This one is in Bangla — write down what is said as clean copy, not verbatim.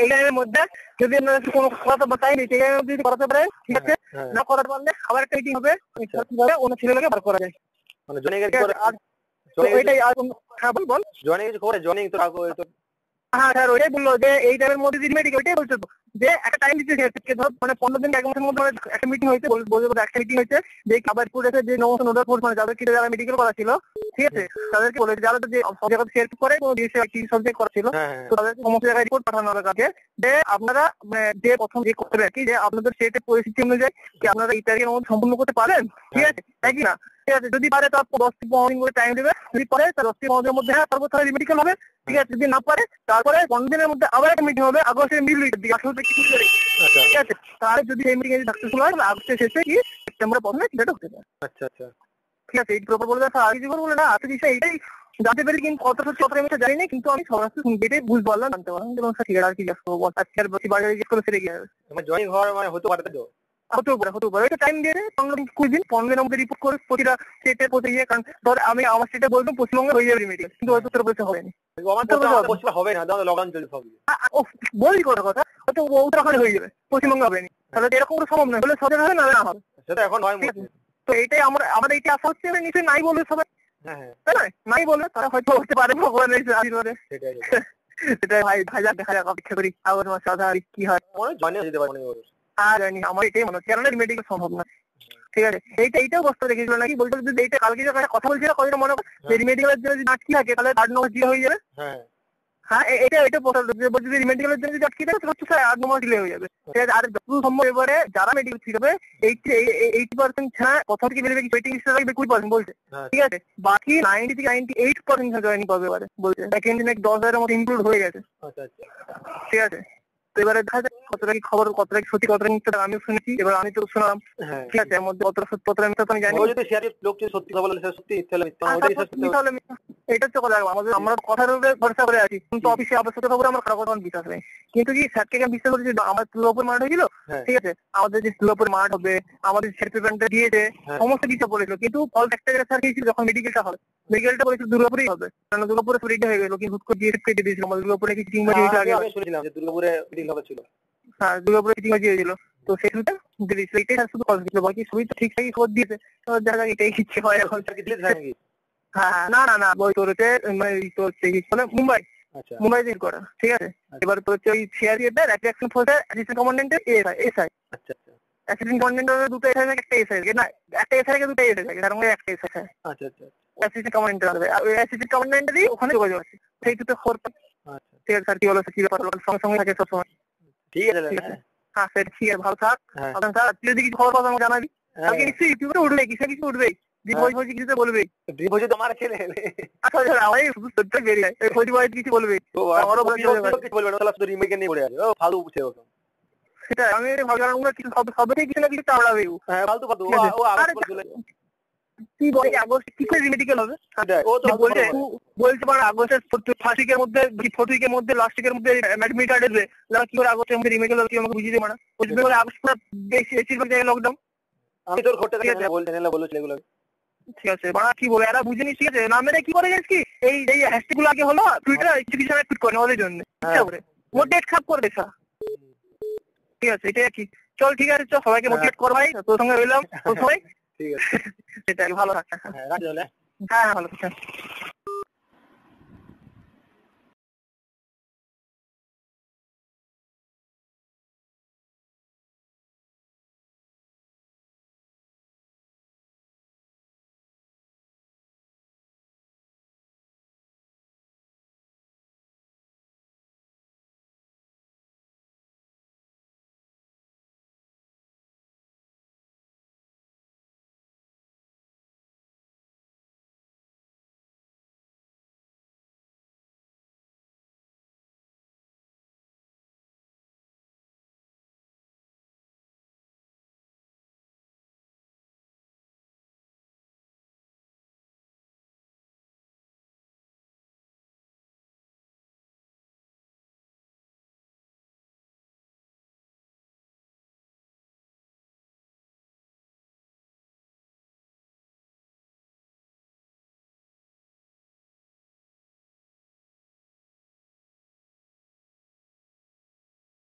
এই টাইমের মধ্যে যদি আপনারা কোনো কথা বাতাই নেই, সেই টাইমে যদি করাতে পারেন ঠিক আছে, না করাতে পারলে আবার একটা মিটিং হবে, কিভাবে অন্য ছেলেগুলোকে বার করা যায়। মানে জয়েনিং এর পরে ওইটাই আর হ্যাঁ বল জয়েনিং কিছু করে জয়েনিং তো হ্যাঁ স্যার ওইটাই বললো যে এই টাইমের মধ্যে যদি মেডিকেল ওইটাই বলছো তো যে একটা টাইম দিচ্ছে ধর মানে 15 দিন 1 মাসের মধ্যে একটা মিটিং হয়েছে, একটা মিটিং হয়েছে যে খাবারপুর এসে যে নমস্কার নোডাল ফোর্স মানে যাদের যারা মেডিকেল করা ছিল ঠিক আছে তাদেরকে বলে যারা যে সব জায়গায় শেয়ার করে কোনো সাবজেক্ট করা ছিল তো তাদেরকে সমস্ত জায়গায় রিপোর্ট পাঠানো হবে কাছে যে আপনারা যে প্রথম যে করবে কি যে আপনাদের সেটের পরিস্থিতি অনুযায়ী কি আপনারা এই তারিখের মধ্যে সম্পূর্ণ করতে পারেন, ঠিক আছে তাই কি না? ঠিক আছে, যদি পারে তার 10-15 দিন করে টাইম দেবে, যদি পারে তার 10-15 দিনের মধ্যে তারপর তাহলে মেডিকেল হবে, ঠিক আছে। যদি না পারে তারপরে 15 দিনের মধ্যে আবার একটা মিটিং হবে আগস্টের মিডল উইকের দিকে 18 থেকে 20 তারিখ, ঠিক আছে। তাহলে যদি এই মিটিং সাকসেসফুল হয় তাহলে আগস্টের শেষে কি সেপ্টেম্বরের প্রথমে সেটা হতে পারে। আচ্ছা আচ্ছা ঠিক আছে, এই প্রপার বলে দেখা আর কিছু বলে না আছে বিষয় এইটাই জানতে পারি, কিন্তু কত সত্যি কথা আমি জানি না, কিন্তু আমি সবার সাথে শুনতে বুঝতে পারলাম, জানতে পারলাম এবং ঠিক আছে আর কি বল আজকে আর বেশি বাজারে জিজ্ঞেস করে সেরে গিয়ে আমার জয়েনিং হওয়ার মানে হতে পারে তো হতে পারে একটা টাইম দিয়ে 15 দিন 15 দিনের মধ্যে রিপোর্ট করে প্রতিটা স্টেটের প্রতি ইয়ে, কারণ ধর আমি আমার স্টেটে বলতাম পশ্চিমবঙ্গে হয়ে যাবে মেডিকেল, কিন্তু হয়তো উত্তর প্রদেশে হয়নি, হবে না লকডাউন চলছে সব বলি কোনো কথা হয়তো উত্তরাখণ্ডে হয়ে যাবে, পশ্চিমবঙ্গে হবে না, তাহলে এরকম কোনো সম্ভব নয়, হলে সবাই হবে না না হবে সেটা এখন হয়। তো এটাই আমাদের এইটা আশা হচ্ছে নিশ্চয়ই নাই বলবে সবাই, তাই না? নাই বলবে তারা হয়তো হতে পারে ভগবানের আশীর্বাদে, সেটাই ভাই দেখা যাক অপেক্ষা করি আগস্ট মাসে আধা কি হয় আর জানি আমার এটাই মনে হচ্ছে, কেন মেডিকেল সম্ভব না, ঠিক আছে। এইটাও বস্তু দেখেছিল নাকি বলতে যদি এইটা কালকে যে কথা বলছিল কতটা মনে হয় মেডিকেলের জন্য যদি আটকে থাকে তাহলে 8 নম্বর ডিলে হয়ে যাবে। হ্যাঁ এটা পোস্টাল যদি মেডিকেলের জন্য যদি আটকে থাকে তাহলে 8 নম্বর ডিলে হয়ে যাবে, ঠিক আছে। আর যত সম্ভব এবারে যারা মেডিকেল ঠিক হবে 80% ছাড়া কথা থেকে বেরোবে কি ওয়েটিং লিস্টে থাকবে 20% বলছে, ঠিক আছে। বাকি 90 থেকে 98% জয়েনিং পাবে এবারে বলছে, সেকেন্ড দিনে 10,000-এর মতো ইনক্লুড হয়ে গেছে, ঠিক আছে। তো এবারে দেখা যাক কতটা কি খবর, কতটা কি সত্যি, কতটা মিথ্যা আমিও শুনেছি, এবার আমি তো শোনালাম, ঠিক আছে। এর মধ্যে কতটা সত্যি কতটা মিথ্যা তো আমি জানি না, এটা হচ্ছে কথা। আমরা কথার উপরে ভরসা করে আছি, কিন্তু অফিসে আবশ্যক খবর আমার খারাপ কথা বিশ্বাস নেই, কিন্তু কি স্যারকে আমি বিশ্বাস করেছি আমার দুর্গাপুর মাঠ হয়েছিল, ঠিক আছে। আমাদের যে দুর্গাপুর মাঠ হবে আমাদের সেরপেমেন্টটা দিয়েছে সমস্ত কিছু বলেছিল, কিন্তু ফল একটা স্যার গিয়েছিল যখন মেডিকেলটা হবে, মেডিকেলটা বলেছিল দুর্গাপুরেই হবে, কারণ দুর্গাপুরে রেডি হয়ে গেল, কিন্তু হুট করে দিয়ে কেটে দিয়েছিল আমাদের দুর্গাপুরে কিছু টিম বাজিয়ে আগে দুর্গাপুরে মিটিং হবে ছিল, হ্যাঁ দুর্গাপুরে টিম বাজিয়ে ছিল, তো সেটা এটাই শুধু কথা ছিল, বাকি সবই তো ঠিকঠাকই খবর দিয়েছে, তো দেখা যাক এটাই ইচ্ছে হয় এখন। হ্যাঁ না না না বই তোর হচ্ছে মানে মুম্বাই দিন করা, ঠিক আছে। এবার তোর হচ্ছে ওই সিআরপিএফ এর অ্যাকশন ফোর্সের অ্যাসিস্ট্যান্ট কমান্ডেন্টের এসআই, আচ্ছা অ্যাসিস্ট্যান্ট কমান্ডেন্টের দুটো এসআই থাকে, একটা এসআই থাকে না, একটা এসআই থেকে দুটো এসআই থাকে, তার মধ্যে একটা এসআই থাকে, আচ্ছা আচ্ছা অ্যাসিস্ট্যান্ট কমান্ডেন্ট হবে, আর ওই অ্যাসিস্ট্যান্ট কমান্ডেন্টেরই ওখানে যোগাযোগ আছে, সেই দুটো খবর। আচ্ছা ঠিক আছে স্যার, কি বলো কি ব্যাপার সঙ্গে সঙ্গে থাকে সবসময়, ঠিক আছে হ্যাঁ স্যার ঠিক আছে, ভালো থাক। স্যার তুই যদি কিছু খবর পাস আমাকে জানাবি, কালকে নিশ্চয়ই ইউটিউবে উঠবে, কিছু উঠবে কিছু বলবে, তোমার ছেলে আচ্ছা আমার শুধু সত্যি বেরিয়ে যায় কিছু বলবে, আমারও সেটা আমি ভাবলাম কিছু সবটাই কিছু না কিছু চাওড়াবে, কি বলে আগস্ট কি করে মেডিকেল হবে বলতে পারো, আগস্টের ফার্স্ট উইকের মধ্যে ফোর্থ উইকের মধ্যে লাস্ট উইকের মধ্যে অ্যাডমিট কার্ড দেবে, কি করে আগস্টের মধ্যে রিমেডিকেল হবে আমাকে বুঝিয়ে দেবে না, বলে আগস্ট পুরো বেশিরভাগ জায়গায় লকডাউন। আমি তোর ঘরটা বলছি এগুলো, ঠিক আছে বাড়া কি বলে এরা বুঝে নি, ঠিক আছে। না মেরে কি করে গেছিস কি এই হ্যাশট্যাগ গুলো আগে হলো টুইটারে কিছু সময় টুইট করে ওদের জন্য, ওর ডেট খারাপ করে দেখা, ঠিক আছে এটাই কি। চল ঠিক আছে, চল সবাইকে মোটিভেট কর ভাই, তোর সঙ্গে রইলাম সবাই, ঠিক আছে সেটাই ভালো থাকছে, হ্যাঁ ভালো থাকছে।